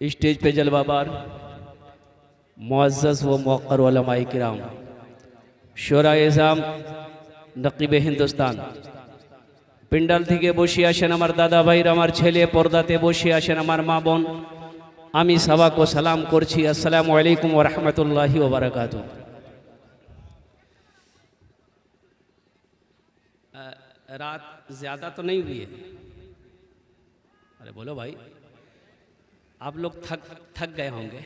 Stage पे जलवाबार मुअज़्ज़ज़ व मुवक़्क़र उलमाए किराम, शोराए इज़ाम, नक़ीबे हिंदुस्तान, पिंडाल থেকে বসে আসেন আমার দাদা ভাইরা, আমার ছেলে পর্দাতে বসে আসেন আমার মা বোন, আমি সবাইকে সালাম করছি, আসসালামু আলাইকুম ওয়া রাহমাতুল্লাহি ওয়া বারাকাতুহু। रात ज़्यादा तो नहीं हुई है? अरे बोलो भाई, आप लोग थक गए होंगे,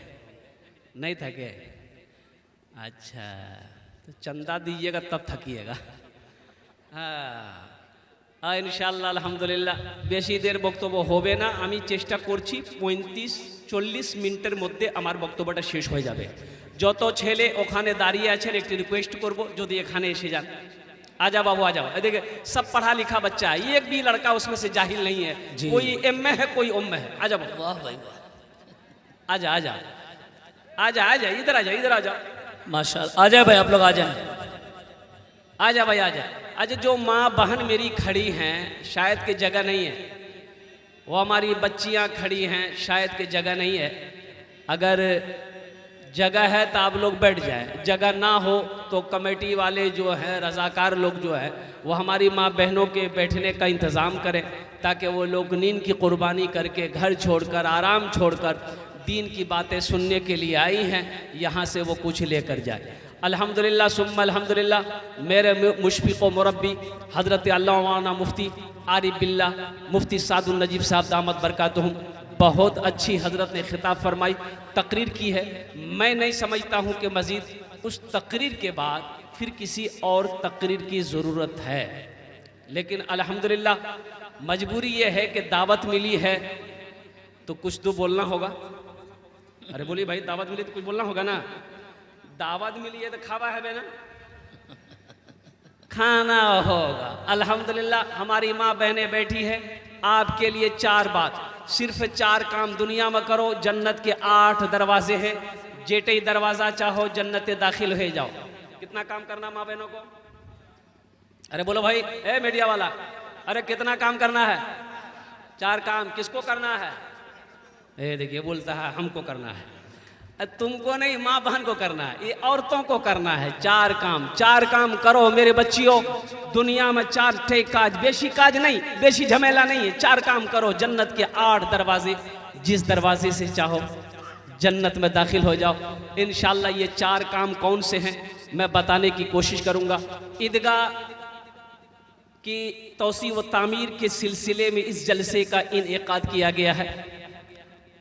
नहीं थके? अच्छा, तो चंदा दीजिएगा तब थकिएगा। हाँ इंशाल्लाह अल्हम्दुलिल्लाह बेशी देर बक्तव्य होबे ना, आमी चेष्टा करছি 35-40 मिनटेर मध्य आमार बक्तव्यटा शेष हो जाबे। যত ছেলে ওখানে দাঁড়িয়ে আছেন একটু রিকোয়েস্ট করব যদি এখানে এসে যান। आ जाओ बाबू आ जाओ, देखिए सब पढ़ा लिखा बच्चा है, एक भी लड़का उसमें से जाहिल नहीं है, कोई एम में है कोई ओम में है। आ जाओ वाह भाई वाह, आ जा आ जा आ जा आ जा, इधर आ जा इधर आ जाओ, माशाअल्लाह। आ जाए भाई, आप लोग आ जाए, आ जा भाई आ जा। आज जो माँ बहन मेरी खड़ी हैं शायद के जगह नहीं है, वो हमारी बच्चियाँ खड़ी हैं शायद के जगह नहीं है। अगर जगह है तो आप लोग बैठ जाएं, जगह ना हो तो कमेटी वाले जो हैं रज़ाकार लोग जो है वो हमारी माँ बहनों के बैठने का इंतज़ाम करें ताकि वो लोग नींद की कुर्बानी करके घर छोड़कर आराम छोड़कर दीन की बातें सुनने के लिए आई हैं, यहाँ से वो कुछ लेकर जाए। अल्हम्दुलिल्लाह सुम्मा अल्हम्दुलिल्लाह, मेरे मुशफ़िक़ व मुरब्बी हज़रत अल्लामा मुफ्ती आरिफ बिल्लाह मुफ्ती सादुल नजीब साहब दामत बरकातुहुम बहुत अच्छी हज़रत ने खिताब फरमाई, तकरीर की है। मैं नहीं समझता हूँ कि मज़ीद उस तकरीर के बाद फिर किसी और तकरीर की ज़रूरत है, लेकिन अल्हम्दुलिल्लाह मजबूरी ये है कि दावत मिली है तो कुछ तो बोलना होगा। अरे बोलिए भाई, दावत मिली तो कुछ बोलना होगा ना। दावत मिली है तो खावा है ना, खाना होगा। अल्हम्दुलिल्लाह हमारी माँ बहनें बैठी है, आपके लिए 4 बात, सिर्फ 4 काम दुनिया में करो, जन्नत के 8 दरवाजे हैं, जेटे ही दरवाज़ा चाहो जन्नत दाखिल हो जाओ। कितना काम करना माँ बहनों को? अरे बोलो भाई, ए मीडिया वाला, अरे कितना काम करना है? 4 काम। किसको करना है? ए देखिए बोलता है हमको करना है, तुमको नहीं माँ बहन को करना है, ये औरतों को करना है। 4 काम, 4 काम करो मेरे बच्चियों। दुनिया में 4 ठे काज, बेशी काज नहीं, बेशी झमेला नहीं है, 4 काम करो, जन्नत के 8 दरवाजे, जिस दरवाजे से चाहो जन्नत में दाखिल हो जाओ। इंशाअल्लाह ये 4 काम कौन से हैं मैं बताने की कोशिश करूँगा। ईदगाह की तौसी व तामीर के सिलसिले में इस जलसे का इनेकाद किया गया है।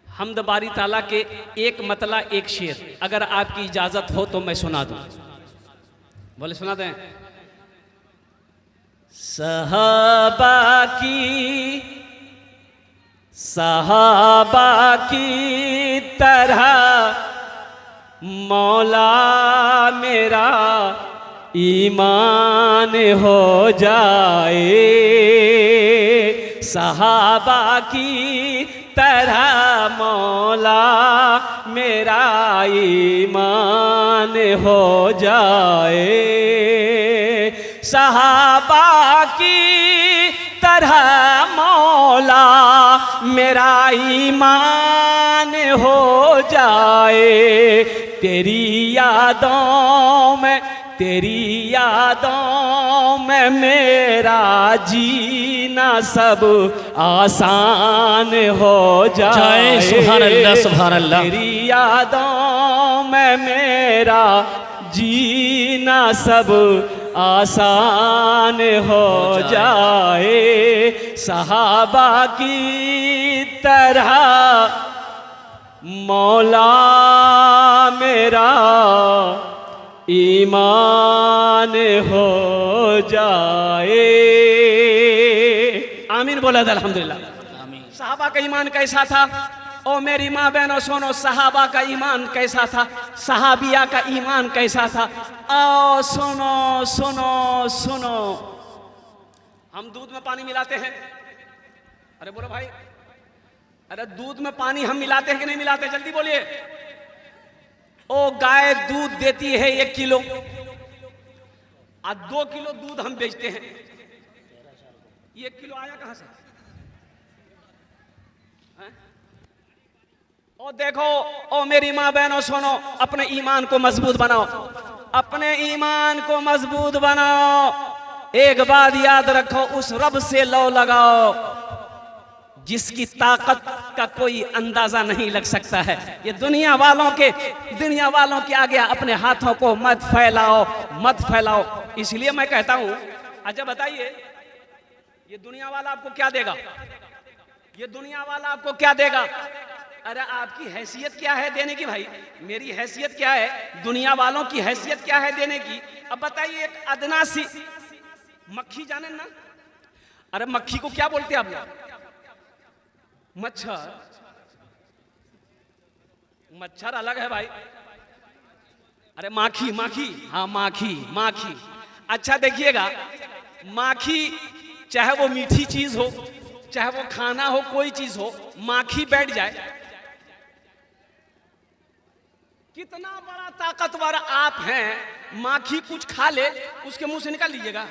हम्द बारी ताला के एक मतला एक शेर, अगर आपकी इजाज़त हो तो मैं सुना दूँ। बोले सुना दें। सहाबा की तरह मौला मेरा ईमान हो जाए, सहाबा की तरह मौला मेरा ईमान हो जाए, सहाबा की तरह मौला मेरा ईमान आसान हो जाए, तेरी यादों में, तेरी यादों में मेरा जीना सब आसान हो जाए। जय सुभान अल्लाह, सुभान अल्लाह। तेरी यादों में मेरा जीना सब आसान हो जाए। सहाबा की तरह मौला मेरा ईमान हो जाए। आमीन बोला था अल्हम्दुलिल्लाह। सहाबा का ईमान कैसा था? ओ मेरी माँ बहनों सुनो, सहाबा का ईमान कैसा था, सहाबिया का ईमान कैसा था। आओ सुनो सुनो सुनो। हम दूध में पानी मिलाते हैं, अरे बोलो भाई, अरे दूध में पानी हम मिलाते हैं कि नहीं मिलाते? जल्दी बोलिए। ओ गाय दूध देती है 1 किलो, आज 2 किलो दूध हम बेचते हैं, 1 किलो आया कहां से? ओ देखो, ओ मेरी माँ बहनों सुनो, अपने ईमान को मजबूत बनाओ, अपने ईमान को मजबूत बनाओ। एक बात याद रखो, उस रब से लौ लगाओ जिसकी ताकत का कोई अंदाजा नहीं लग सकता है। ये दुनिया वालों के आगे अपने हाथों को मत फैलाओ, मत फैलाओ। इसलिए मैं कहता हूं, अच्छा बताइए, ये दुनिया वाला आपको क्या देगा? ये दुनिया वाला आपको क्या देगा? अरे आपकी हैसियत क्या है देने की? भाई मेरी हैसियत क्या है? दुनिया वालों की हैसियत क्या है देने की? अब बताइए, एक अदना सी मक्खी, जाने ना? अरे मक्खी को क्या बोलते हैं आप लोग? मच्छर। मच्छर अलग है भाई। अरे माखी, माखी, हाँ माखी, माखी। अच्छा देखिएगा, माखी चाहे वो मीठी चीज हो, चाहे वो खाना हो, कोई चीज हो, माखी बैठ जाए, कितना बड़ा ताकतवर आप हैं, माखी कुछ खा ले, उसके मुंह से निकाल लीजिएगा।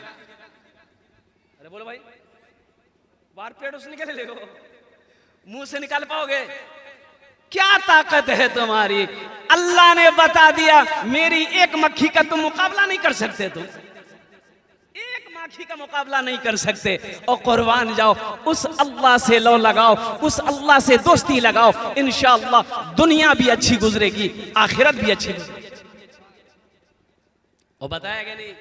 अरे बोलो भाई, बाहर पेट उसने निकाल लेगो, मुंह से निकाल पाओगे? क्या ताकत है तुम्हारी? अल्लाह ने बता दिया, मेरी एक मक्खी का तुम मुकाबला नहीं कर सकते, तुम एक माखी का मुकाबला नहीं कर सकते। और कुर्बान जाओ, उस अल्लाह से लो लगाओ, उस अल्लाह से दोस्ती लगाओ, इंशाअल्लाह दुनिया भी अच्छी गुजरेगी, आखिरत भी अच्छी गुजरेगी। और बताया कि नहीं,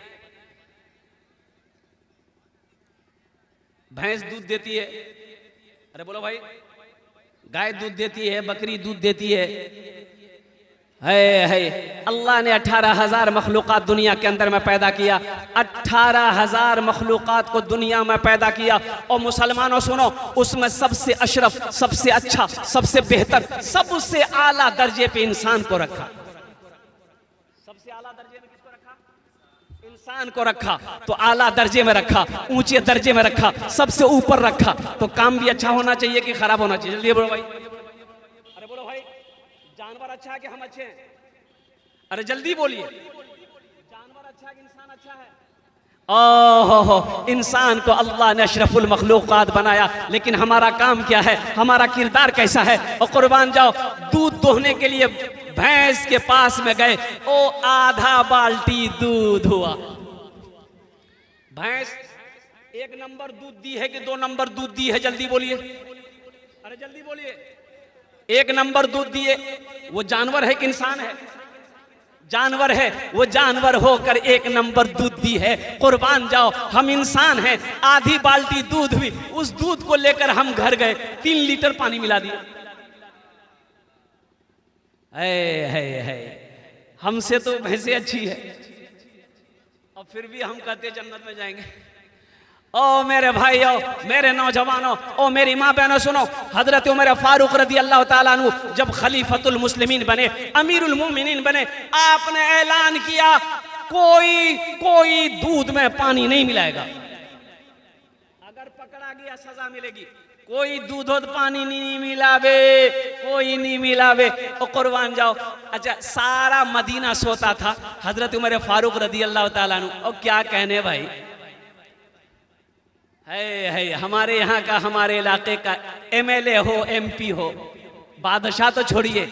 भैंस दूध देती है, अरे बोलो भाई, गाय दूध देती है, बकरी दूध देती है। अल्लाह ने 18,000 मखलूक़ात दुनिया के अंदर में पैदा किया, 18,000 मखलूक़ात को दुनिया में पैदा किया। और मुसलमानों सुनो, उसमें सबसे अशरफ, सबसे अच्छा, सबसे बेहतर, सबसे आला दर्जे पे इंसान को रखा। सबसे आला दर्जे में किसको रखा? इंसान को रखा। तो आला दर्जे में रखा, ऊंचे दर्जे में रखा, सबसे ऊपर रखा। तो काम भी अच्छा होना चाहिए कि खराब होना चाहिए? जल्दी बोलो भाई, अरे बोलो भाई, जानवर अच्छा है कि हम अच्छे हैं? अरे जल्दी बोलिए, जानवर अच्छा है कि इंसान अच्छा है? ओहो, इंसान को अल्लाह ने अशरफुल मखलूक़ात बनाया, लेकिन हमारा काम क्या है, हमारा किरदार कैसा है? और कुर्बान जाओ, दूध दोहने के लिए भैंस के पास में गए, ओ आधा बाल्टी दूध हुआ। भैंस 1 नंबर दूध दी है कि 2 नंबर दूध दी है? जल्दी बोलिए, अरे जल्दी बोलिए। 1 नंबर दूध दिए। वो जानवर है कि इंसान है? जानवर है। वो जानवर होकर 1 नंबर दूध दी है। कुर्बान जाओ, हम इंसान हैं, आधी बाल्टी दूध हुई। उस दूध को लेकर हम घर गए, 3 लीटर पानी मिला दिया। है हमसे तो भैंसे अच्छी है, और फिर भी हम कहते जन्नत में जाएंगे। ओ मेरे भाइयों, मेरे नौजवानों, ओ मेरी माँ बहनों सुनो, हजरत उमर फारूक रदी अल्लाह ताला अन्हु जब खलीफतुल मुस्लिमीन बने, अमीरुल मोमिनीन बने, आपने ऐलान किया कोई दूध में पानी नहीं मिलाएगा। अगर पकड़ा गया सजा मिलेगी। कोई दूध पानी नहीं मिलावे, कोई नहीं मिलावे। और कुर्बान जाओ, अच्छा सारा मदीना सोता था, हजरत उमर फारूक रदी अल्लाह ताला अन्हु, और क्या कहने भाई, है हमारे यहाँ का, हमारे इलाके का MLA हो, MP हो, बादशाह तो छोड़िए,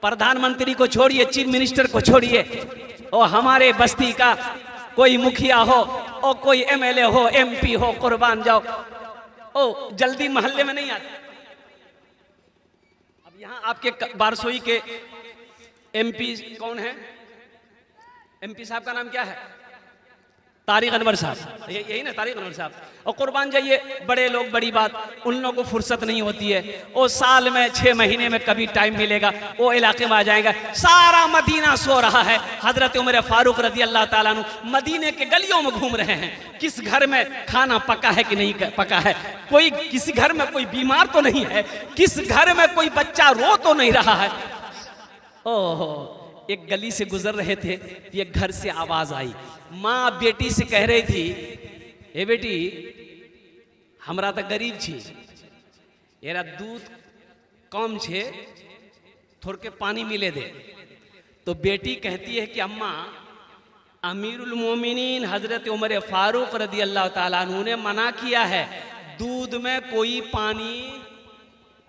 प्रधानमंत्री को छोड़िए, चीफ मिनिस्टर को छोड़िए, और हमारे बस्ती का कोई मुखिया हो और कोई एमएलए हो, एमपी हो, कुर्बान जाओ, ओ जल्दी मोहल्ले में नहीं आते। अब यहां आपके बारसोई के एमपी कौन है? एमपी साहब का नाम क्या है? तारिक अनवर साहब, यही ना, तारिक अनवर साहब। और कुर्बान जाइए, बड़े लोग, बड़ी बात, उन लोगों को फुर्सत नहीं होती है, वो साल में 6 महीने में कभी टाइम मिलेगा वो इलाके में आ जाएगा। सारा मदीना सो रहा है, हजरत उमर फारूक रजी अल्लाह ताला अन्हु मदीने के गलियों में घूम रहे हैं, किस घर में खाना पका है कि नहीं पका है, कोई किसी घर में कोई बीमार तो नहीं है, किस घर में कोई बच्चा रो तो नहीं रहा है। ओहो, एक गली से गुजर रहे थे, एक घर से आवाज आई, माँ बेटी से कह रही थी, ए बेटी हमरा तो गरीब छी, एरा दूध कम छे, थोड़ के पानी मिले दे। तो बेटी कहती है कि अम्मा, अमीरुल मोमिनीन हजरत उमर फारूक रदी अल्लाह ताला अन्हु ने मना किया है दूध में कोई पानी,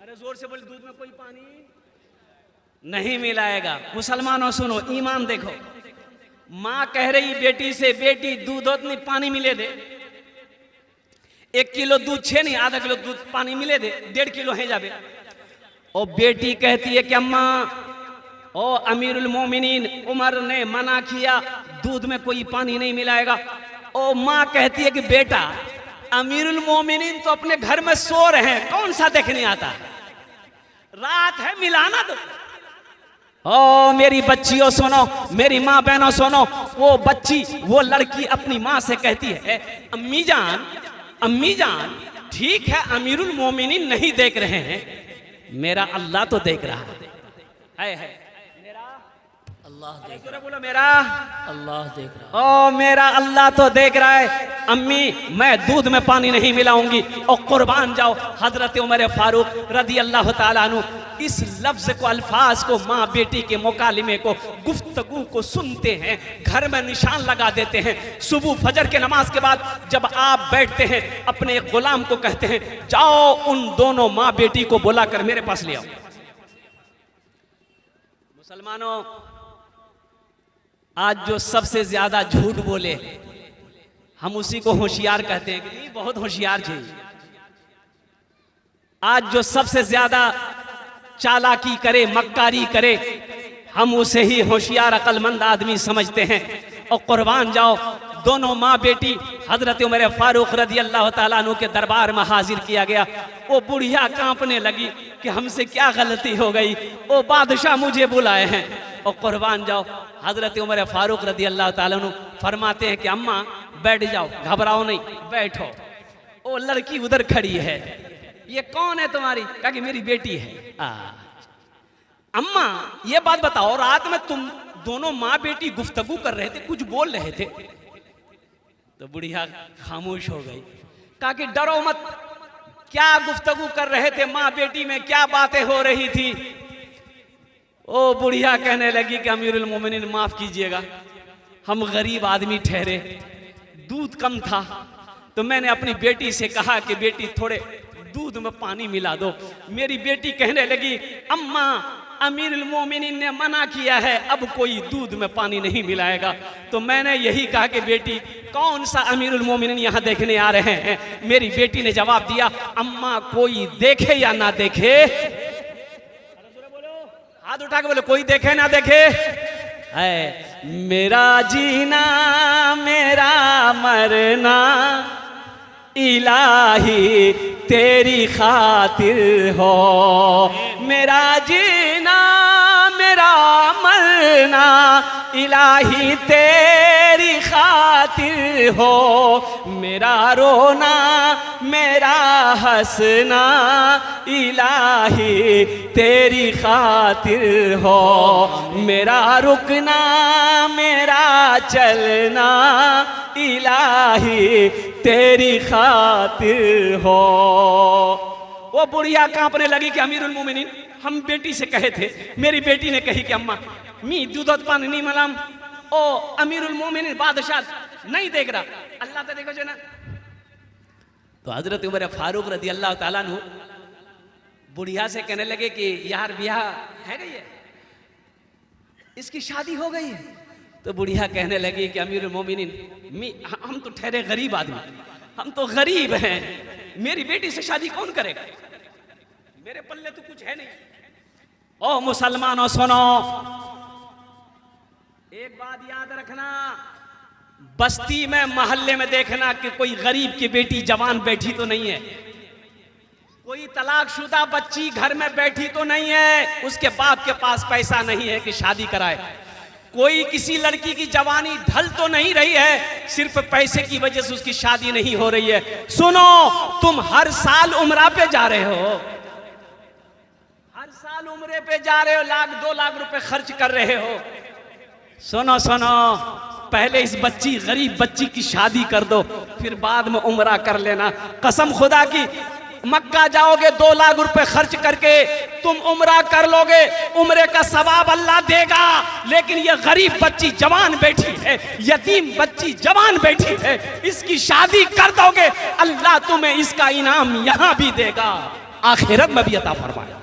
अरे जोर से बोले, दूध में कोई पानी नहीं मिलाएगा। मुसलमानों सुनो, ईमान देखो, माँ कह रही बेटी से, बेटी दूध नहीं पानी मिले दे, 1 किलो दूध छे नहीं, आधा किलो दूध पानी मिले दे, 1.5 किलो है जाबे। और बेटी कहती है कि अम्मा, ओ अमीरुल मोमिनीन उमर ने मना किया दूध में कोई पानी नहीं मिलाएगा। ओ माँ कहती है कि बेटा, अमीरुल मोमिनीन तो अपने घर में सो रहे हैं, कौन सा देखने आता, रात है, मिलाना दो। ओ मेरी बच्चियों सुनो, मेरी माँ बहनों सुनो, वो बच्ची, वो लड़की अपनी माँ से कहती है, अम्मी जान, अम्मी जान, ठीक है अमीरुल मोमिनीन नहीं देख रहे हैं, मेरा अल्लाह तो देख रहा है। मेरा अल्लाह देख रहा, बोलो मेरा अल्लाह देख रहा। ओ मेरा अल्लाह तो देख रहा है। अम्मी, मैं दूध में पानी नहीं मिलाऊंगी। और कुर्बान जाओ, हजरत उमर फारूक रदी अल्लाह ताला अन्हु इस लफ्ज को, अल्फाज को, माँ बेटी के मुकालिमे को, गुफ्तगू को सुनते हैं, घर में निशान लगा देते हैं। सुबह फजर के नमाज के बाद जब आप बैठते हैं, अपने एक गुलाम को कहते हैं, जाओ उन दोनों माँ बेटी को बुलाकर मेरे पास ले आओ। मुसलमानों, आज जो सबसे ज्यादा झूठ बोले, हम उसी को होशियार कहते हैं कि नहीं, बहुत होशियार जी। आज जो सबसे ज्यादा चालाकी करे, मक्कारी करे, हम उसे ही होशियार अक्लमंद आदमी समझते हैं। और कुर्बान जाओ, दोनों माँ बेटी हजरत उमर फारूक रदी अल्लाह ताला अन्हु के दरबार में हाजिर किया गया। वो बुढ़िया कांपने लगी कि हमसे क्या गलती हो गई, वो बादशाह मुझे बुलाए हैं। और कुर्बान जाओ, हजरत उमर फारूक रदी अल्लाह ताला अन्हु फरमाते हैं कि अम्मा बैठ जाओ, घबराओ नहीं, बैठो। वो लड़की उधर खड़ी है, ये कौन है तुम्हारी? कहा कि मेरी बेटी है। अम्मा ये बात बताओ, रात में तुम दोनों माँ बेटी गुफ्तगू कर रहे थे, कुछ बोल रहे थे? तो बुढ़िया खामोश हो गई। कहा कि डरो मत, क्या गुफ्तगू कर रहे थे माँ बेटी में, क्या बातें हो रही थी? ओ बुढ़िया कहने लगी कि अमीरुल मोमिनीन माफ कीजिएगा, हम गरीब आदमी ठहरे, दूध कम था तो मैंने अपनी बेटी से कहा कि बेटी थोड़े दूध में पानी मिला दो। मेरी बेटी कहने लगी, अम्मा अमीरुल मोमिनीन ने मना किया है, अब कोई दूध में पानी नहीं मिलाएगा। तो मैंने यही कहा कि बेटी कौन सा अमीरुल मोमिनीन यहाँ देखने आ रहे हैं? मेरी बेटी ने जवाब दिया, अम्मा कोई देखे या ना देखे, हाथ उठा के बोले, कोई देखे ना देखे, है मेरा जीना मेरा मरना इलाही तेरी खातिर हो, मेरा जीना मेरा मरना इलाही तेरी खातिर हो, मेरा रोना मेरा हंसना इलाही तेरी खातिर हो, मेरा रुकना मेरा चलना इलाही तेरी खातिर हो। वो बुढ़िया कांपने लगी कि अमीरुल मोमिनीन हम बेटी से कहे थे, मेरी बेटी ने कही कि अम्मा मी दूध पानी नहीं मलाम, ओ अमीरुल मोमिनीन बादशाह नहीं देख रहा, अल्लाह तो देखो जो ना। तो हजरत उमर फारूक रदी अल्लाह ताला अन्हु बुढ़िया से कहने लगे कि यार ब्याह है गई है, इसकी शादी हो गई है। तो बुढ़िया कहने लगी कि अमीरुल मोमिनीन, हम तो ठहरे गरीब आदमी, हम तो गरीब हैं, मेरी बेटी से शादी कौन करेगा, मेरे पल्ले तो कुछ है नहीं। ओ मुसलमानों सुनो, एक बात याद रखना, बस्ती में मोहल्ले में देखना कि कोई गरीब की बेटी जवान बैठी तो नहीं है, कोई तलाकशुदा बच्ची घर में बैठी तो नहीं है, उसके बाप के पास पैसा नहीं है कि शादी कराए, कोई किसी लड़की की जवानी ढल तो नहीं रही है, सिर्फ पैसे की वजह से उसकी शादी नहीं हो रही है। सुनो, तुम हर साल उम्रा पे जा रहे हो, हर साल उम्रे पे जा रहे हो, 1-2 लाख रुपए खर्च कर रहे हो। सुनो सुनो, पहले इस बच्ची, गरीब बच्ची की शादी कर दो, फिर बाद में उम्रा कर लेना। कसम खुदा की, मक्का जाओगे 2 लाख रुपए खर्च करके तुम उम्रा कर लोगे, उम्रे का सवाब अल्लाह देगा, लेकिन ये गरीब बच्ची जवान बैठी है, यतीम बच्ची जवान बैठी है, इसकी शादी कर दोगे, अल्लाह तुम्हें इसका इनाम यहां भी देगा, आखिरत में भी अता फरमाएगा।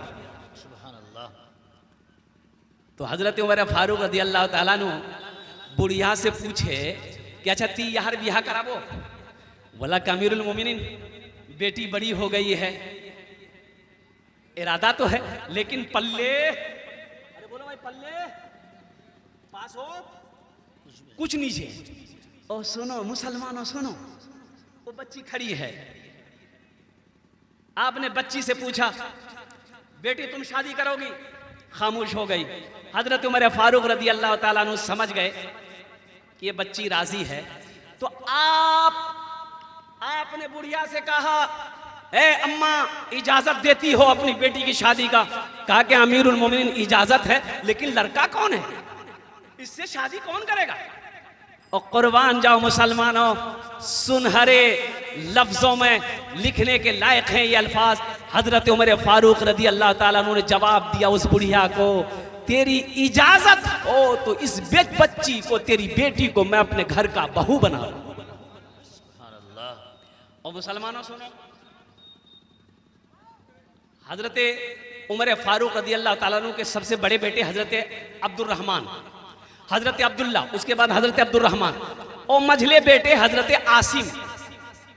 तो हजरत उमर फारूक रज़ी अल्लाह ताला नु बुढ़िया से पूछे कि अच्छा ती यार ब्याह कराबो। बोला कि अमीरुल मोमिनीन, बेटी बड़ी हो गई है, इरादा तो है, लेकिन पल्ले, अरे बोलो भाई, पल्ले पास हो कुछ नीचे। ओ सुनो मुसलमानों सुनो, वो बच्ची खड़ी है, आपने बच्ची से पूछा बेटी तुम शादी करोगी, खामोश हो गई। हजरत उमर फारूक रज़ी अल्लाह ताला अन्हु समझ गए कि ये बच्ची राजी है, तो आपने बुढ़िया से कहा, ए अम्मा इजाजत देती हो अपनी बेटी की शादी का? कहा कि अमीरुल मोमिनीन इजाजत है, लेकिन लड़का कौन है, इससे शादी कौन करेगा? और कुर्बान जाओ मुसलमानों, सुनहरे लफ्जों में लिखने के लायक हैं ये अल्फाज। हजरत उमर फारूक रज़ी अल्लाह ताला अन्हु ने जवाब दिया उस बुढ़िया को, तेरी इजाजत हो तो इस बच्ची को, तेरी बेटी को मैं अपने घर का बहू बना लूं। और मुसलमानों सुनो, हजरत उमर फारूक रज़ी अल्लाह ताला अन्हु के सबसे बड़े बेटे हजरत अब्दुर्रहमान, हजरत अब्दुल्ला, उसके बाद हजरत अब्दुर्रहमान, और मझले बेटे हजरत आसिम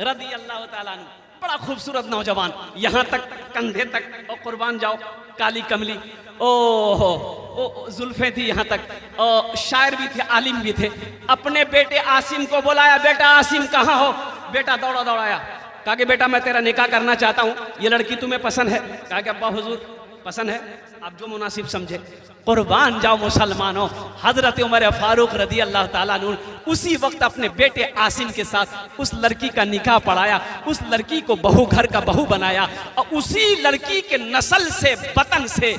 रज़ी अल्लाह ताला अन्हु, बड़ा खूबसूरत नौजवान, यहां तक कंधे तक, और कुर्बान जाओ काली कमली, ओ जुल्फे थी यहां तक, और शायर भी थे, आलिम भी थे। अपने बेटे आसिम को बुलाया, बेटा आसिम कहाँ हो? बेटा दौड़ा दौड़ाया, कहा कि बेटा मैं तेरा निकाह करना चाहता हूँ, ये लड़की तुम्हें पसंद है? कहा कि अब्बा हुजूर पसंद है, आप जो मुनासिब समझे। कुर्बान जाओ मुसलमानों, हजरत उमर फारूक रज़ी अल्लाह ताला अन्हु उसी वक्त अपने बेटे आसिम के साथ उस लड़की का निकाह पढ़ाया, उस लड़की को बहू, घर का बहू बनाया, और उसी लड़की के नस्ल से, वतन से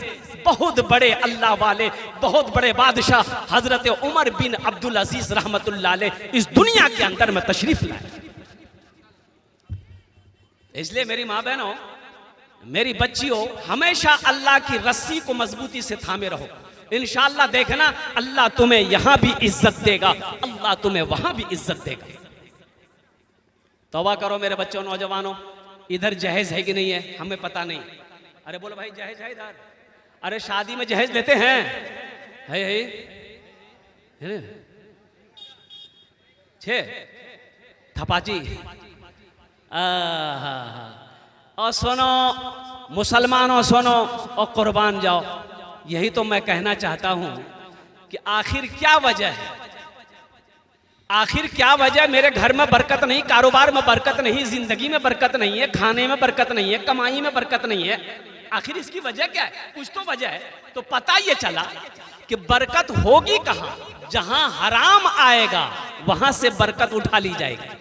बहुत बड़े अल्लाह वाले, बहुत बड़े बादशाह हजरत उमर बिन अब्दुल अजीज रहमतुल्लाह अलैह इस दुनिया के अंदर में तशरीफ लाए। इसलिए मेरी माँ बहनों, मेरी बच्चियों, हमेशा अल्लाह की रस्सी को मजबूती से थामे रहो, इंशाअल्लाह देखना अल्लाह तुम्हें यहां भी इज्जत देगा, अल्लाह तुम्हें वहां भी इज्जत देगा। तौबा करो मेरे बच्चों, नौजवानों, इधर जहेज है कि नहीं है हमें पता नहीं। अरे बोलो भाई जहेज है इधर? अरे शादी में जहेज लेते हैं, है छे थपाची। और सुनो मुसलमानों सुनो, और कुर्बान जाओ, यही तो मैं कहना चाहता हूं कि आखिर क्या वजह है, आखिर क्या वजह? मेरे घर में बरकत नहीं, कारोबार में बरकत नहीं, जिंदगी में बरकत नहीं है, खाने में बरकत नहीं है, कमाई में बरकत नहीं है, आखिर इसकी वजह क्या है? कुछ तो वजह है। तो पता ये चला कि बरकत होगी कहां? जहां हराम आएगा वहां से बरकत उठा ली जाएगी।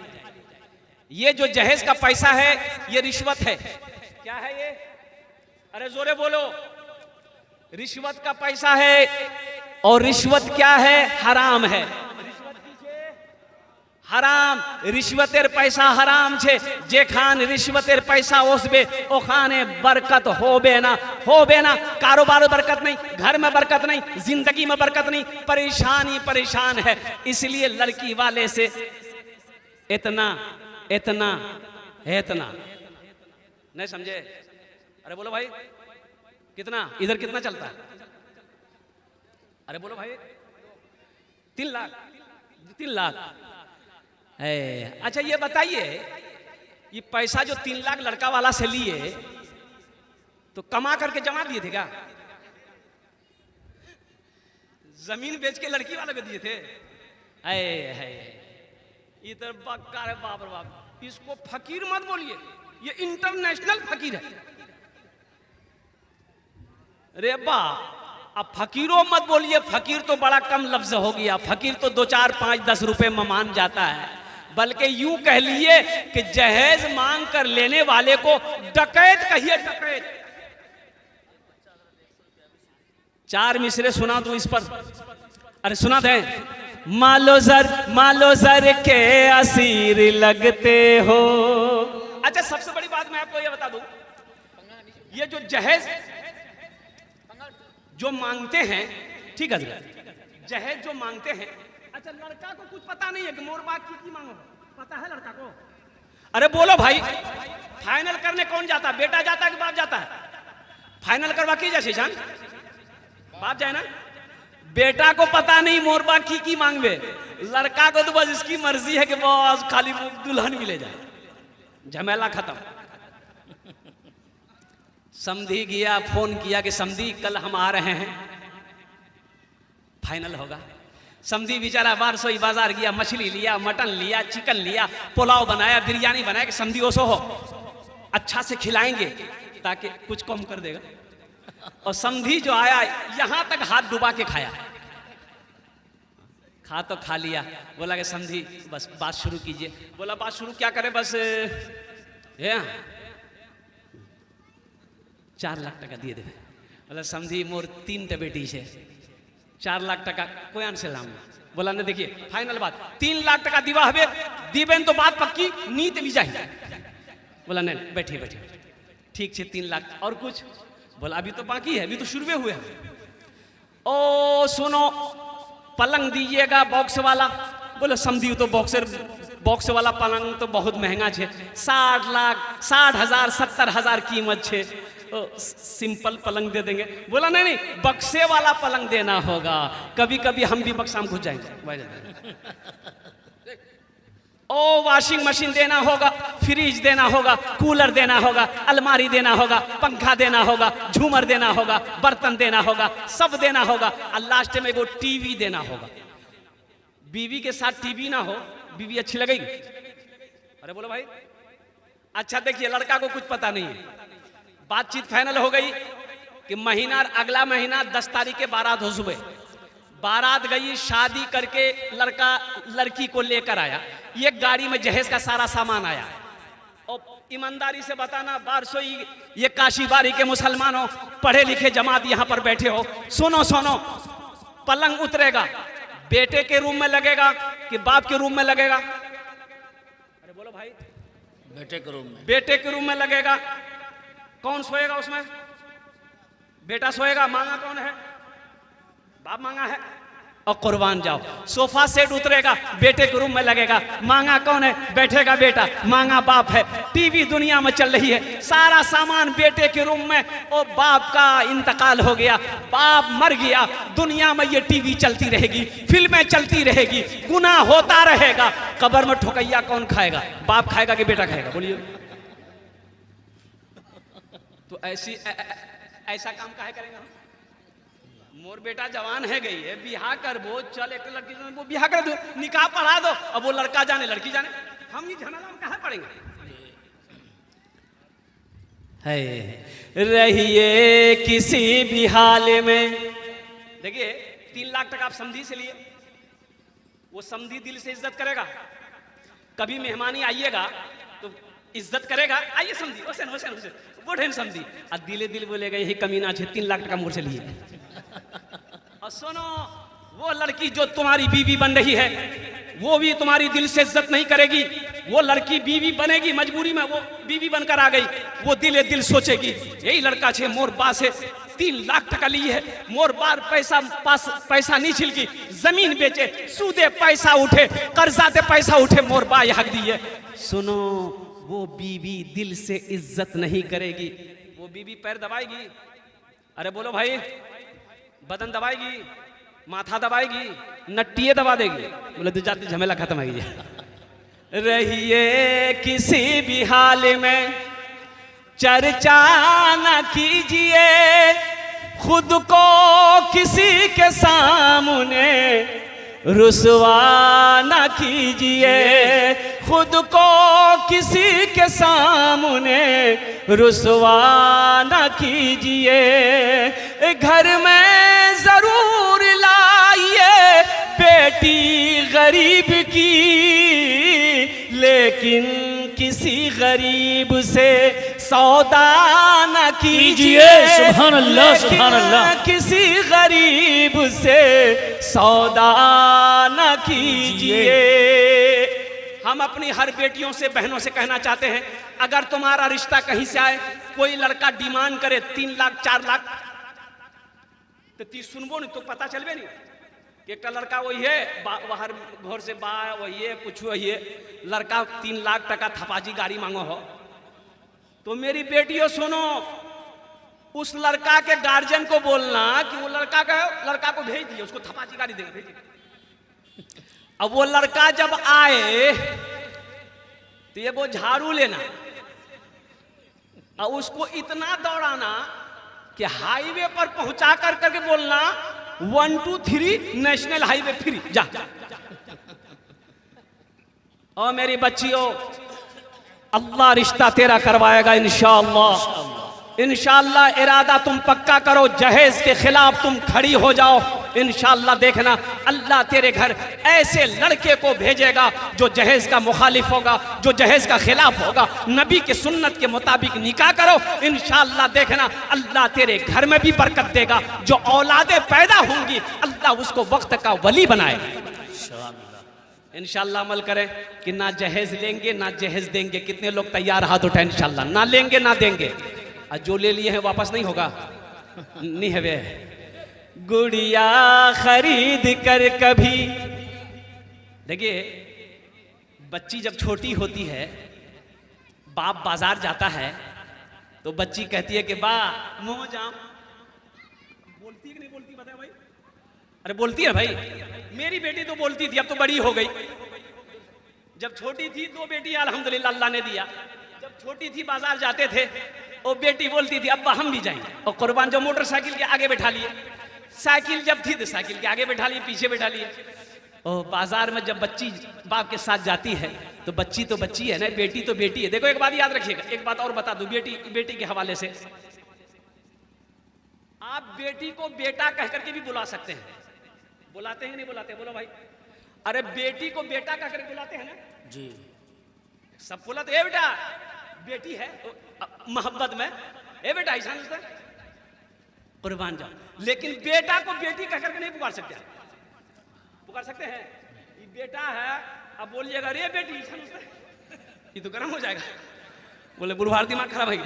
ये जो जहेज का पैसा है ये रिश्वत है। क्या है ये? अरे जोरे बोलो। रिश्वत का पैसा है, और रिश्वत क्या है? हराम है। हराम, रिश्वतेर पैसा हराम छे, जे खान रिश्वतेर पैसा ओसबे ओखाने बरकत होबे ना, होबे ना। कारोबार में बरकत नहीं, घर में बरकत नहीं, जिंदगी में बरकत नहीं, परेशानी परेशान है। इसलिए लड़की वाले से इतना इतना इतना नहीं समझे? अरे बोलो भाई, कितना इधर कितना चलता है? अरे बोलो भाई, 3 लाख, 3 लाख। अच्छा ये बताइए, ये पैसा जो 3 लाख लड़का वाला से लिए तो कमा करके जमा दिए थे क्या? जमीन बेच के लड़की वाले को दिए थे? इधर बक्का है, बाप रे बाप। इसको फकीर मत बोलिए, ये इंटरनेशनल फकीर है। रे बा, अब फकीरों मत बोलिए, फकीर तो बड़ा कम लफ्ज हो गया। फकीर तो 2, 4, 5, 10 रुपए में मान जाता है। बल्कि यूं कह लिए कि जहेज मांग कर लेने वाले को डकैत कहिए, डकैत। 4 मिसरे सुना दो इस पर। अरे सुना दे। मालो जर के असीर लगते हो। अच्छा सबसे बड़ी बात मैं आपको ये बता दूं, ये जो जहेज जो मांगते हैं, ठीक है, जहेज जो मांगते हैं, अच्छा लड़का को कुछ पता नहीं है कि मोर बात की मांगो, पता है लड़का को? अरे बोलो भाई, फाइनल करने कौन जाता है? बेटा जाता है कि बाप जाता है? फाइनल करवा की जैसे जान बाप जाए ना। बेटा को पता नहीं मोर बात की मांगवे, लड़का को तो बस इसकी मर्जी है कि बस खाली दुल्हन मिले जाए, झमेला खत्म। समधी गया, फोन किया कि समधी कल हम आ रहे हैं, फाइनल होगा। समधी बेचारा बारसोई बाजार गया, मछली लिया, मटन लिया, चिकन लिया, पुलाव बनाया, बिरयानी बनाया कि समधी ओसो हो, अच्छा से खिलाएंगे ताकि कुछ कम कर देगा। और समधी जो आया यहां तक हाथ डुबा के खाया, खा तो खा लिया। बोला कि समधी बस बात शुरू कीजिए। बोला बात शुरू क्या करें, बस 4 लाख टका दिए दे। बोला समधी मोर 3 बेटी है, 4 लाख टका कोई आंसर लाम। बोला ना देखिए फाइनल बात, 3 लाख टका दीवा हवे दीबेन तो बात पक्की, नीत भी चाहिए। बोला नहीं बैठिए बैठिए, ठीक है 3 लाख और कुछ? बोला अभी तो बाकी है, अभी तो शुरू हुए हैं। ओ सुनो, पलंग दीजिएगा बॉक्स वाला। बोले समझी तो बॉक्स वाला पलंग तो बहुत महंगा है, 60 लाख 60,000 70,000 कीमत है, सिंपल पलंग दे देंगे। बोला नहीं नहीं, बक्से वाला पलंग देना होगा, कभी कभी हम भी बक्सा में घुस जाएंगे। ओ वॉशिंग मशीन देना होगा, फ्रिज देना होगा, कूलर देना होगा, अलमारी देना होगा, पंखा देना होगा, झूमर देना होगा, बर्तन देना होगा, सब देना होगा, और लास्ट में एगो टीवी देना होगा। बीवी के साथ टीवी ना हो, बीवी अच्छी लगेगी? अरे बोलो भाई। अच्छा देखिए, लड़का को कुछ पता नहीं है, बातचीत फाइनल हो गई कि महीना अगला महीना 10 तारीख के बारात हो, सुबह बारात गई, शादी करके लड़का लड़की को लेकर आया, ये गाड़ी में जहेज का सारा सामान आया। और ईमानदारी से बताना बारसोई ये काशीबारी के मुसलमानों, पढ़े लिखे जमात यहाँ पर बैठे हो, सुनो सुनो, पलंग उतरेगा बेटे के रूम में लगेगा कि बाप के रूम में लगेगा? अरे बोलो भाई। बेटे के रूम में। बेटे के रूम में लगेगा। कौन सोएगा उसमें? बेटा सोएगा। मांगा कौन है? बाप मांगा है। और कुर्बान जाओ, सोफा सेट उतरेगा बेटे के रूम में लगेगा, मांगा कौन है? बैठेगा बेटा, मांगा बाप है। टीवी दुनिया में चल रही है, सारा सामान बेटे के रूम में, और बाप का इंतकाल हो गया, बाप मर गया, दुनिया में ये टीवी चलती रहेगी, फिल्में चलती रहेगी, गुनाह होता रहेगा। कब्र में ठोकैया कौन खाएगा? बाप खाएगा कि बेटा खाएगा? बोलिए। तो ऐसा काम काहे करेंगे हम? मोर बेटा जवान है गई है, बिहार कर वो, चल एक लड़की वो बिहार कर दो, निकाह पढ़ा दो, अब वो लड़का जाने लड़की जाने, हम ये झमेला में कहाँ पड़ेंगे? है रहिए किसी भी हाल में। देखिए 3 लाख टका आप समधी से लिए, वो समधी दिल से इज्जत करेगा। कभी मेहमानी आइएगा तो इज्जत करेगा, आइए समधी, वैसे वैसे वो ढेर समधी, और दिले दिल बोलेगा यही कमीना छे 3 लाख टका मोर से लिए। और सुनो, वो लड़की जो तुम्हारी बीवी बन रही है, वो भी तुम्हारी दिल से इज्जत नहीं करेगी। वो लड़की बीवी बनेगी मजबूरी में, वो बीवी बनकर आ गई, वो दिले दिल सोचेगी यही लड़का छे मोर बा से 3 लाख टका लिए है, मोर बार पैसा नहीं छिलकी, जमीन बेचे, सूदे पैसा उठे, कर्जा दे पैसा उठे, मोर बा हक दिए। सुनो, वो बीवी दिल से इज्जत नहीं करेगी, वो बीवी पैर दबाएगी, अरे बोलो भाई, बदन दबाएगी, माथा दबाएगी, नट्टिए दबा देगी? बोले तो जाती झमेला खत्म है ये। रहिए किसी भी हाल में चर्चा न कीजिए, खुद को किसी के सामने रुसवा न कीजिए, खुद को किसी के सामने रुसवा न कीजिए। घर में जरूर लाइए बेटी गरीब की, लेकिन किसी गरीब से सौदा न कीजिए। सुभान अल्लाह, सुभान अल्लाह। किसी गरीब से सौदा न कीजिए। हम अपनी हर बेटियों से, बहनों से कहना चाहते हैं, अगर तुम्हारा रिश्ता कहीं से आए, कोई लड़का डिमांड करे 3 लाख 4 लाख, तो ती सुनबो नहीं तो पता चलबे नहीं कि एक लड़का वही है बाहर घर से बा, वही है कुछ वही है, लड़का 3 लाख टका थपाजी गाड़ी मांगो हो। तो मेरी बेटियों सुनो, उस लड़का के गार्जियन को बोलना कि वो लड़का को भेज दिए, उसको थपाजी गाड़ी देगा, भेजिए। अब वो लड़का जब आए तो ये वो झाड़ू लेना और उसको इतना दौड़ाना कि हाईवे पर पहुंचा करके बोलना 1 2 3 नेशनल हाईवे फ्री, जा। और मेरी बच्चियों, अल्लाह रिश्ता तेरा करवाएगा इंशाअल्लाह। इंशाअल्लाह इरादा तुम पक्का करो, जहेज के खिलाफ तुम खड़ी हो जाओ, इंशाअल्लाह देखना अल्लाह तेरे घर ऐसे लड़के को भेजेगा जो जहेज का मुखालिफ होगा, जो जहेज का खिलाफ होगा। नबी के सुन्नत के मुताबिक निकाह करो, इंशाअल्लाह देखना अल्लाह तेरे घर में भी बरकत देगा। जो औलादे पैदा होंगी अल्लाह उसको वक्त का वली बनाएगा। इंशाअल्लाह अमल करें कि ना जहेज लेंगे ना जहेज देंगे। कितने लोग तैयार हाथ उठाए? इंशाअल्लाह ना लेंगे ना देंगे। और जो ले लिए हैं वापस नहीं होगा, नहीं है वे। गुड़िया खरीद कर कभी, देखिए बच्ची जब छोटी होती है, बाप बाजार जाता है तो बच्ची कहती है कि बा मोह जाम, बोलती है कि नहीं बोलती बताए भाई? अरे बोलती है भाई। मेरी बेटी तो बोलती थी, अब तो बड़ी हो गई। जब छोटी थी 2 बेटी अल्हम्दुलिल्लाह अल्लाह ने दिया। जब छोटी थी बाजार जाते थे, वो बेटी बोलती थी अब्बा हम भी जाएंगे। और कुर्बान जो मोटरसाइकिल के आगे बैठा लिए, साइकिल जब थी तो साइकिल के आगे बैठा लिए, पीछे बैठा लिए। और बाजार में जब बच्ची बाप के साथ जाती है तो बच्ची है ना, बेटी तो बेटी है। देखो एक बात याद रखिएगा, एक बात और बता दूं बेटी के हवाले से। आप बेटी को बेटा कह करके भी बुला सकते हैं। बुलाते हैं नहीं बुलाते? बोलो भाई। अरे बेटी को बेटा कह करके बुलाते हैं ना जी, सब बुलाते। ए बेटा, बेटी है मोहब्बत में, ए बेटा ऐसा नहीं, कुर्बान जाओ। लेकिन बेटा को बेटी कह करके नहीं पुकार सकते। पुकार सकते हैं? ये बेटा है, अब बोलिएगा रे बेटी, ऐसा नहीं, ये तो गर्म हो जाएगा। बोले बुढ़वार दिमाग खराब है,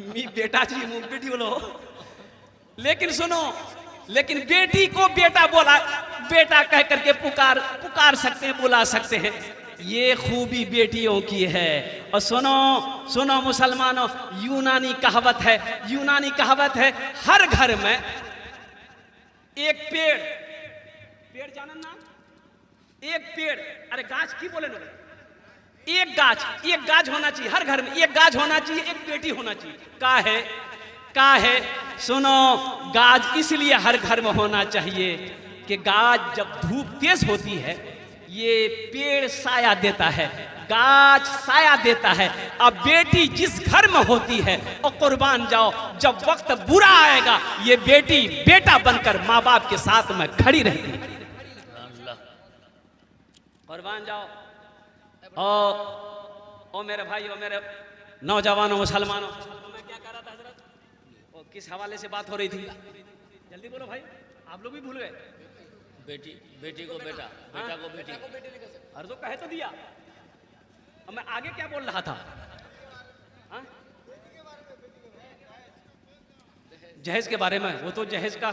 मी बेटा जी मुझ बेटी बोलो। लेकिन सुनो, लेकिन बेटी को बेटा बोला, बेटा कह करके पुकार सकते हैं, बुला सकते हैं। ये खूबी बेटियों की है। और सुनो मुसलमानों, यूनानी कहावत है, हर घर में एक पेड़ जाना ना, एक पेड़, अरे गाछ की बोले ना, एक गाछ होना चाहिए हर घर में, एक गाछ होना चाहिए, एक बेटी होना चाहिए। का है सुनो, गाछ इसलिए हर घर में होना चाहिए कि गाछ जब धूप तेज होती है, ये पेड़ साया देता है, गाछ साया देता है। अब बेटी जिस घर में होती है, और कुर्बान जाओ, जब वक्त बुरा आएगा ये बेटी बेटा बनकर माँ बाप के साथ में खड़ी रहती है। कुर्बान जाओ। ओ मेरे भाई, ओ मेरे नौजवानों मुसलमानों, मैं क्या कह रहा था हजरत? किस हवाले से बात हो रही थी? जल्दी बोलो भाई, आप लोग भी भूल गए। बेटी को बेटा, बेटा को बेटी। अरे तो कहे तो दिया, अब मैं आगे क्या बोल रहा था? जहेज के बारे में। वो तो जहेज का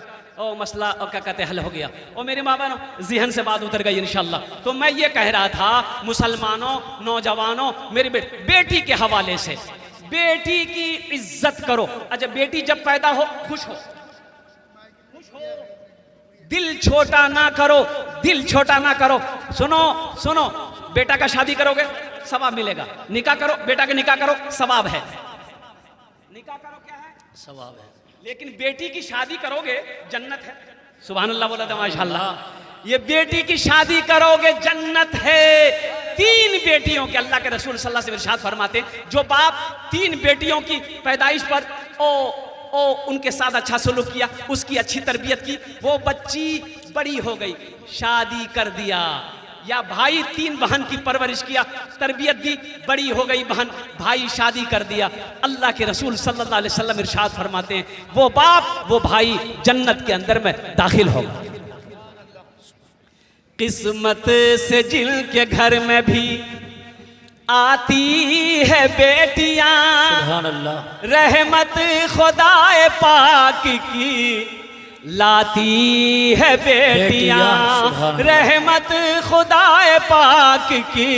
मसला क्या कहते हल हो गया। और मेरे माँ बहनों, ज़हन से बात उतर गई इंशाल्लाह। तो मैं ये कह रहा था मुसलमानों, नौजवानों, मेरी बेटी के हवाले से, बेटी की इज्जत करो। अच्छा, बेटी जब पैदा हो खुश हो, दिल छोटा ना करो, दिल छोटा ना करो। सुनो सुनो, बेटा का शादी करोगे सवाब मिलेगा, निकाह करो, बेटा का निकाह करो सवाब है, निकाह करो क्या है सवाब है। लेकिन बेटी की शादी करोगे जन्नत है। सुभान अल्लाह बोला था माशाअल्लाह। ये बेटी की शादी करोगे जन्नत है। 3 बेटियों के अल्लाह के रसूल सल्लल्लाहु अलैहि वसल्लम इरशाद फरमाते, जो बाप 3 बेटियों की पैदाइश पर उनके साथ अच्छा सलूक किया, उसकी अच्छी तरबियत की, वो बच्ची बड़ी हो गई, शादी कर दिया। या भाई 3 बहन की परवरिश किया, तरबियत दी, बड़ी हो गई बहन, भाई शादी कर दिया। अल्लाह के रसूल सल्लल्लाहु अलैहि वसल्लम इरशाद फरमाते हैं, वो बाप वो भाई जन्नत के अंदर में दाखिल होगा। किस्मत से जिनके घर में भी आती है बेटियां, सुभान अल्लाह, रहमत खुदाए पाक की लाती है बेटियां, रहमत खुदाए पाक की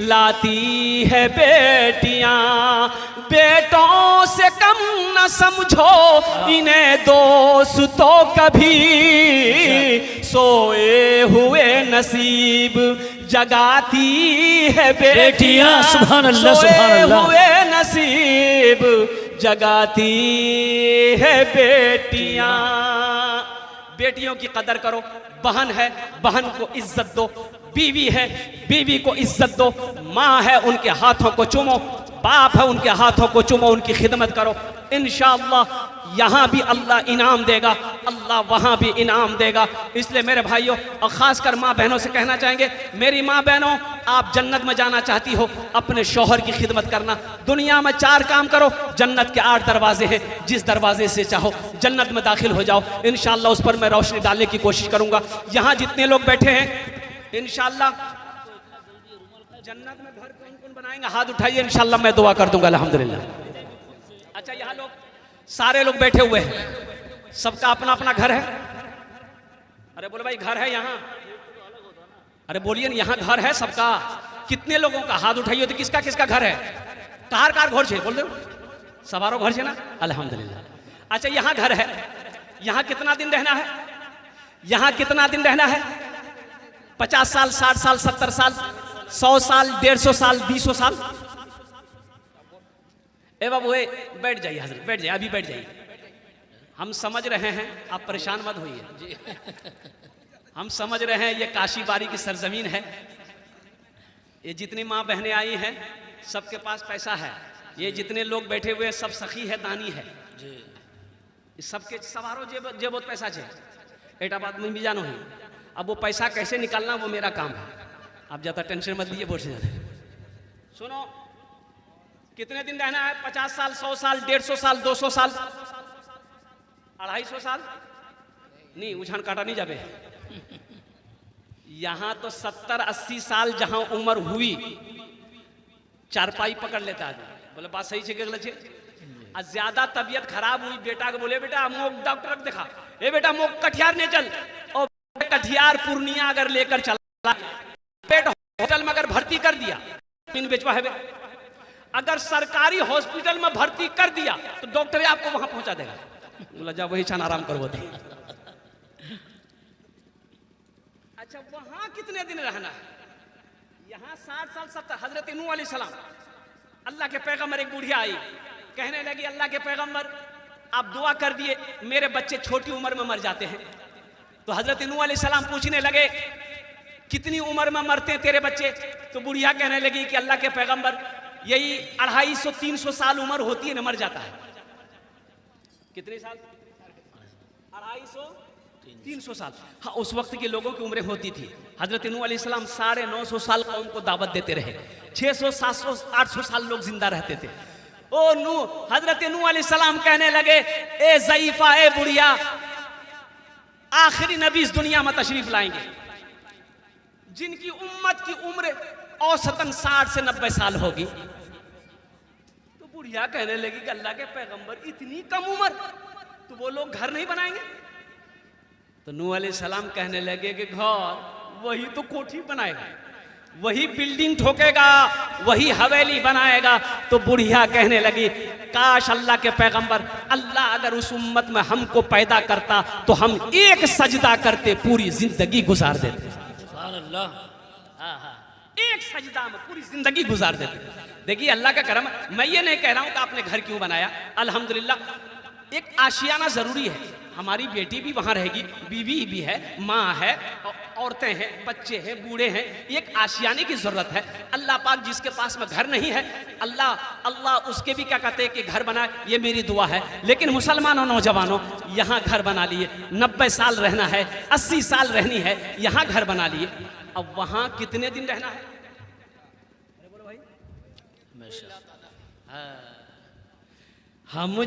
लाती है बेटियां। बेटों से कम न समझो इन्हें दोस्तों कभी, सोए हुए नसीब जगाती है बेटियां। सुभान अल्लाह, सुभान अल्लाह। सोए हुए नसीब जगाती है बेटियां। बेटियों की कदर करो। बहन है, बहन को इज्जत दो। बीवी है, बीवी को इज्जत दो। माँ है, उनके हाथों को चूमो। बाप है, उनके हाथों को चूमो, उनकी खिदमत करो। इंशाअल्लाह यहाँ भी अल्लाह इनाम देगा, अल्लाह वहाँ भी इनाम देगा। इसलिए मेरे भाइयों और ख़ासकर माँ बहनों से कहना चाहेंगे, मेरी माँ बहनों, आप जन्नत में जाना चाहती हो, अपने शौहर की खिदमत करना। दुनिया में 4 काम करो, जन्नत के 8 दरवाजे हैं, जिस दरवाजे से चाहो जन्नत में दाखिल हो जाओ। इंशाअल्लाह उस पर मैं रोशनी डालने की कोशिश करूँगा। यहाँ जितने लोग बैठे हैं, इंशाअल्लाह जन्नत में घर कौन कौन बनाएंगे, हाथ उठाइए, इंशाअल्लाह मैं दुआ कर दूंगा अल्हम्दुलिल्लाह। अच्छा, यहाँ लोग सारे लोग बैठे हुए हैं, सबका अपना अपना घर है। अरे बोलो भाई, घर है यहाँ? अरे बोलिए ना, यहाँ घर है सबका? कितने लोगों का? हाथ उठाइए। तो किसका किसका घर है? कार कार घर छे बोल दो, सवारों घर छे ना, अल्हम्दुलिल्लाह। अच्छा, यहाँ घर है, यहाँ कितना दिन रहना है? यहाँ कितना दिन रहना है? 50 साल, 60 साल, 70 साल, 100 साल, 150 साल, 200 साल? ए बाबू, बैठ जाइए हजरत, बैठ जाइए, अभी बैठ जाइए। हम समझ रहे हैं, आप परेशान मत होइए। हम समझ रहे हैं ये काशी बारी की सरजमीन है। ये जितनी माँ बहनें आई हैं, सबके पास पैसा है। ये जितने लोग बैठे हुए हैं, सब सखी है, दानी है। सबके सवारों जेब पैसा छे, एटा बात में भी जानो है। अब वो पैसा कैसे निकालना, वो मेरा काम है। आप ज़्यादा टेंशन मत लीजिए, बोल से ज़्यादा सुनो। कितने दिन रहना है? 50 साल, 100 साल, 150 साल, 200 साल, 250 साल नहीं, उछान काटा नहीं जाबे। यहां तो 70-80 साल जहां उम्र हुई, चारपाई पकड़ लेता आदमी। बोले बात सही है, गलत है? ज्यादा तबीयत खराब हुई, बेटा को बोले बेटा मोक डॉक्टर दिखा, ए बेटा मोक कटिहार ने चल। और कटिहार पूर्णिया अगर लेकर चला, पेट होटल में अगर भर्ती कर दिया, पिन बेचवा है। अगर सरकारी हॉस्पिटल में भर्ती कर दिया तो डॉक्टर आपको वहां पहुंचा देगा। बोला जा वही छान आराम करो। अच्छा, वहां कितने दिन रहना है? यहाँ 60 साल 70। हजरत नूह अलैहिस्सलाम, अल्लाह के पैगंबर, एक बुढ़िया आई, कहने लगी अल्लाह के पैगंबर आप दुआ कर दिए, मेरे बच्चे छोटी उम्र में मर जाते हैं। तो हजरत नूह अलैहिस्सलाम पूछने लगे कितनी उम्र में मरते हैं तेरे बच्चे? तो बुढ़िया कहने लगी कि अल्लाह के पैगंबर यही 250-300 साल उम्र होती है ना, मर जाता है। कितने साल? 250-300 साल। हाँ, उस वक्त के लोगों की उम्रें होती थी। हजरत नूह अलैहिस्सलाम 950 साल कौम को दावत देते रहे। 600, 700, 800 साल लोग जिंदा रहते थे। ओ नूह, हजरत नूह अलैहिस्सलाम कहने लगे, ए ज़ईफा, ए बुढ़िया, आखिरी नबी इस दुनिया में तशरीफ लाएंगे जिनकी उम्मत की उम्र औसतन 60 से 90 साल होगी। तो बुढ़िया कहने लगी कि अल्लाह के पैगंबर इतनी कम उम्र, तो वो लोग घर नहीं बनाएंगे? तो नूह अलैहिस्सलाम कहने लगे कि घर वही तो कोठी बनाएगा, वही बिल्डिंग ठोकेगा, वही हवेली बनाएगा। तो बुढ़िया कहने लगी, काश अल्लाह के पैगंबर, अल्लाह अगर उस उम्मत में हमको पैदा करता तो हम एक सजदा करते पूरी जिंदगी गुजार देते। सुभान अल्लाह। एक सजदा में पूरी जिंदगी गुजार देते। देखिए अल्लाह का करम। मैं ये नहीं कह रहा हूं कि आपने घर क्यों बनाया, अल्हम्दुलिल्लाह एक आशियाना जरूरी है। हमारी बेटी भी वहां रहेगी, बीवी भी है, माँ है, औरतें हैं, बच्चे हैं, बूढ़े हैं, एक आशियाने की जरूरत है। अल्लाह पाक जिसके पास में घर नहीं है, अल्लाह उसके भी क्या कहते हैं कि घर बनाए, ये मेरी दुआ है। लेकिन मुसलमानों नौजवानों यहाँ घर बना लिए, 90 साल रहना है, 80 साल रहनी है, यहाँ घर बना लिए। अब वहां कितने दिन रहना है? बोलो भाई। हम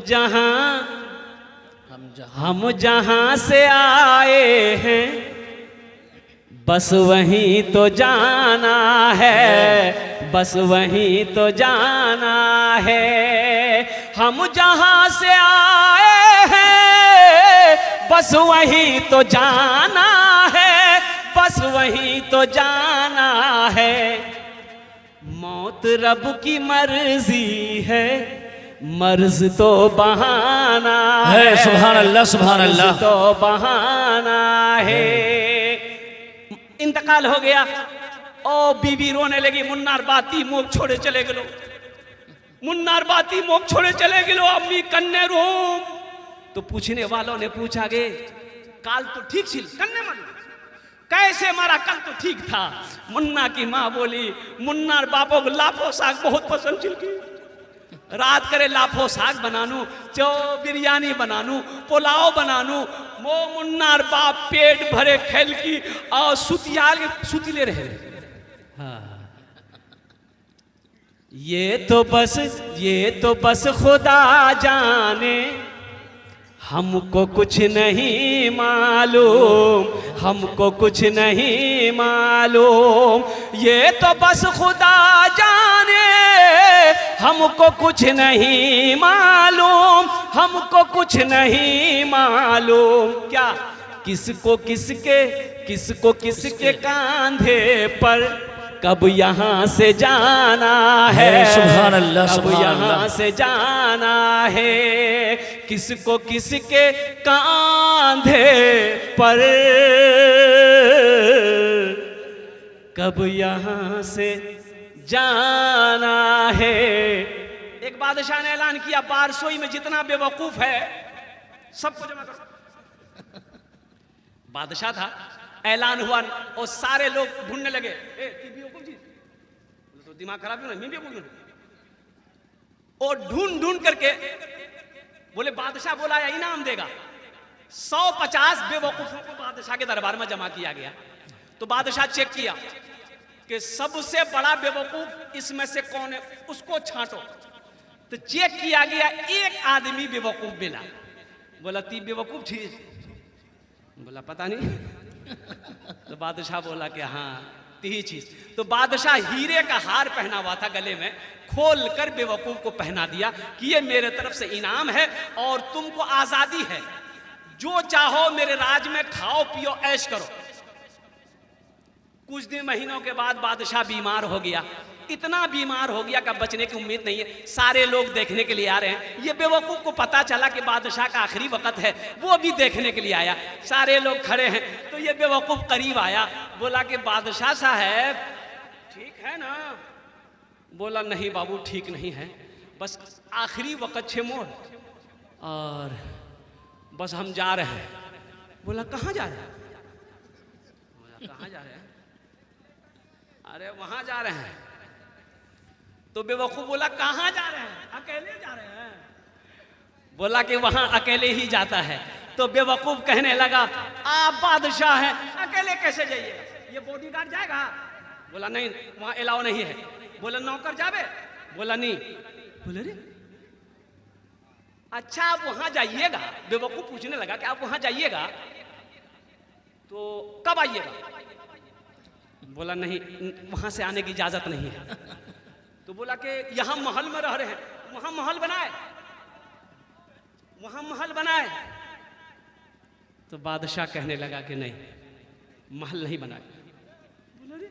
जहां से आए हैं बस वहीं तो जाना है, बस वहीं तो जाना है। हम जहां से आए हैं बस वहीं तो जाना है, बस वहीं तो जाना है। मौत रब की मर्जी है, मर्ज तो बहाना है। सुभान अल्लाह, सुभान अल्लाह। तो बहाना है। इंतकाल हो गया, ओ बीवी रोने लगी, मुन्नार बाती मोक छोड़े चले गलो, मुन्नार बाती मोक छोड़े चले गलो, अम्मी कन्ने रोम। तो पूछने वालों ने पूछा गे, काल तो ठीक छिल, कन्ने मन कैसे मारा? कल तो ठीक था। मुन्ना की माँ बोली, मुन्नार बापो को लाफो साग बहुत पसंद छिल की, रात करे लाफो साग बनानू, चो बिरयानी बनानू, पुलाव बनानू। वो मुन्नार बाप पेट भरे खेल की और सुतिले रहे। हाँ। ये तो बस खुदा जाने, हमको कुछ नहीं मालूम, हमको कुछ नहीं मालूम। ये तो बस खुदा जाने, हमको कुछ नहीं मालूम, हमको कुछ नहीं मालूम। क्या किसको किसके कांधे पर कब यहाँ से जाना है? सुभान अल्लाह, कब सुभान यहाँ अल्लाह। से जाना है? किसको किसके कांधे पर कब यहाँ से जाना है? एक बादशाह ने ऐलान किया, बारसोई में जितना बेवकूफ है सबको जमा करो। बादशाह था, ऐलान हुआ और सारे लोग ढूंढने लगे, बेवकूफ जी तो दिमाग खराब है ना, मैं बेवकूफ हूं। और ढूंढ ढूंढ करके बोले, बादशाह बोला या इनाम देगा। 150 बेवकूफों को बादशाह के दरबार में जमा किया गया। तो बादशाह चेक किया कि सबसे बड़ा बेवकूफ इसमें से कौन है, उसको छांटो। तो चेक किया गया, एक आदमी बेवकूफ मिला। बोला, ती बेवकूफ थी? बोला पता नहीं। तो बादशाह बोला कि हाँ ती चीज। तो बादशाह हीरे का हार पहना हुआ था गले में, खोल कर बेवकूफ को पहना दिया कि ये मेरे तरफ से इनाम है और तुमको आजादी है, जो चाहो मेरे राज में खाओ पियो ऐश करो। कुछ दिन महीनों के बाद बादशाह बीमार हो गया, इतना बीमार हो गया कि बचने की उम्मीद नहीं है। सारे लोग देखने के लिए आ रहे हैं। ये बेवकूफ को पता चला कि बादशाह का आखिरी वक्त है, वो भी देखने के लिए आया। सारे लोग खड़े हैं तो ये बेवकूफ करीब आया, बोला कि बादशाह साहब ठीक है ना? बोला नहीं बाबू ठीक नहीं है, बस आखिरी वक्त छे मोर और बस हम जा रहे हैं। बोला कहाँ जा रहे हैं? बोला कहाँ जा रहे हैं? अरे वहां जा रहे हैं। तो बेवकूफ बोला कहाँ जा रहे हैं? अकेले जा रहे हैं। बोला कि वहां अकेले ही जाता है। तो बेवकूफ कहने लगा, आप बादशाह हैं, अकेले कैसे जाइए? ये बॉडीगार्ड जाएगा? बोला नहीं, वहां अलाउ नहीं है। बोला नौकर जावे? बोला नहीं। बोले रे अच्छा आप वहां जाइएगा? बेवकूफ पूछने लगा कि आप वहां जाइएगा तो कब आइएगा? बोला नहीं, वहां से आने की इजाजत नहीं है। तो बोला कि यहां महल में रह रहे हैं, वहां महल बनाए, वहां महल बनाए। तो बादशाह कहने लगा कि नहीं, महल नहीं बनाए। बोला रे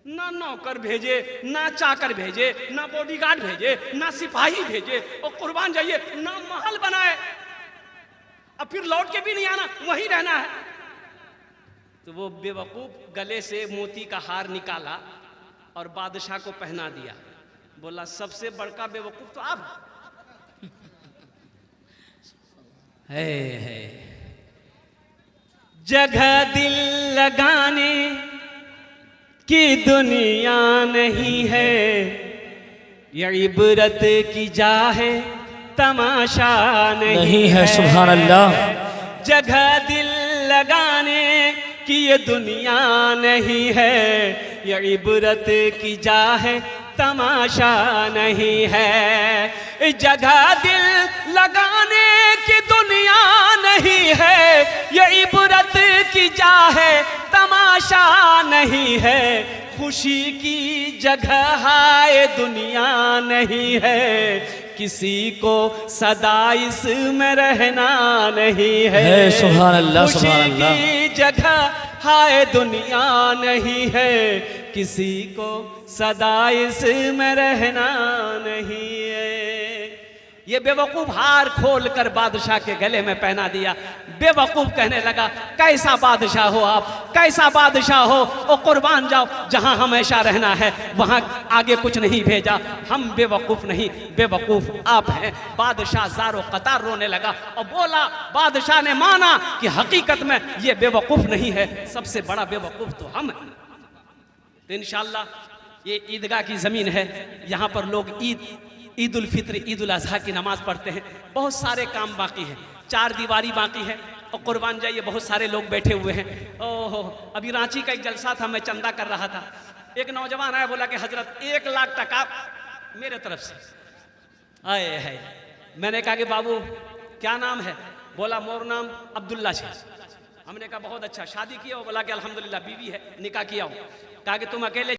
ना नौकर भेजे, ना चाकर भेजे, ना बॉडीगार्ड भेजे, ना सिपाही भेजे, और कुर्बान जाइए, ना महल बनाए, अब फिर लौट के भी नहीं आना, वहीं रहना है। तो वो बेवकूफ गले से मोती का हार निकाला और बादशाह को पहना दिया। बोला सबसे बड़का बेवकूफ तो आप है। जगह दिल लगाने की दुनिया नहीं है, ये इबरत की जा है, तमाशा नहीं है। सुभान अल्लाह। जगह दिल लगाने की ये दुनिया नहीं है, ये इबरत की जा है, तमाशा नहीं है। जगह दिल लगाने की दुनिया नहीं है, ये इबरत की जा है, तमाशा नहीं है। खुशी की जगह हाय दुनिया नहीं है, किसी को सदा इसमें रहना नहीं है। सुभान अल्लाह, सुभान अल्लाह। खुशी की जगह हाय दुनिया नहीं है, किसी को सदा इसमें रहना नहीं है। ये बेवकूफ हार खोल कर बादशाह के गले में पहना दिया। बेवकूफ कहने लगा कैसा बादशाह हो आप, कैसा बादशाह हो, ओ कुर्बान जाओ, जहां हमेशा रहना है वहां आगे कुछ नहीं भेजा। हम बेवकूफ नहीं, बेवकूफ आप हैं। बादशाह ज़ारो कतार रोने लगा और बोला, बादशाह ने माना कि हकीकत में ये बेवकूफ नहीं है, सबसे बड़ा बेवकूफ तो हम हैं। तो इंशाअल्लाह ये ईदगाह की ज़मीन है, यहाँ पर लोग ईद उल फित्र, ईद उल अज़हा की नमाज़ पढ़ते हैं। बहुत सारे काम बाकी हैं, चार दीवारी बाकी है, और कुर्बान जाइए बहुत सारे लोग बैठे हुए हैं। ओहो, अभी रांची का एक जलसा था, मैं चंदा कर रहा था, एक नौजवान आया, बोला कि हजरत 1 लाख टका मेरे तरफ से आए है। मैंने कहा कि बाबू क्या नाम है? बोला मोर नाम अब्दुल्ला है। हमने कहा बहुत अच्छा, शादी किया हो? बोला कि अल्हम्दुलिल्लाह बीवी है, निकाह किया हो। कहा कि तुम अकेले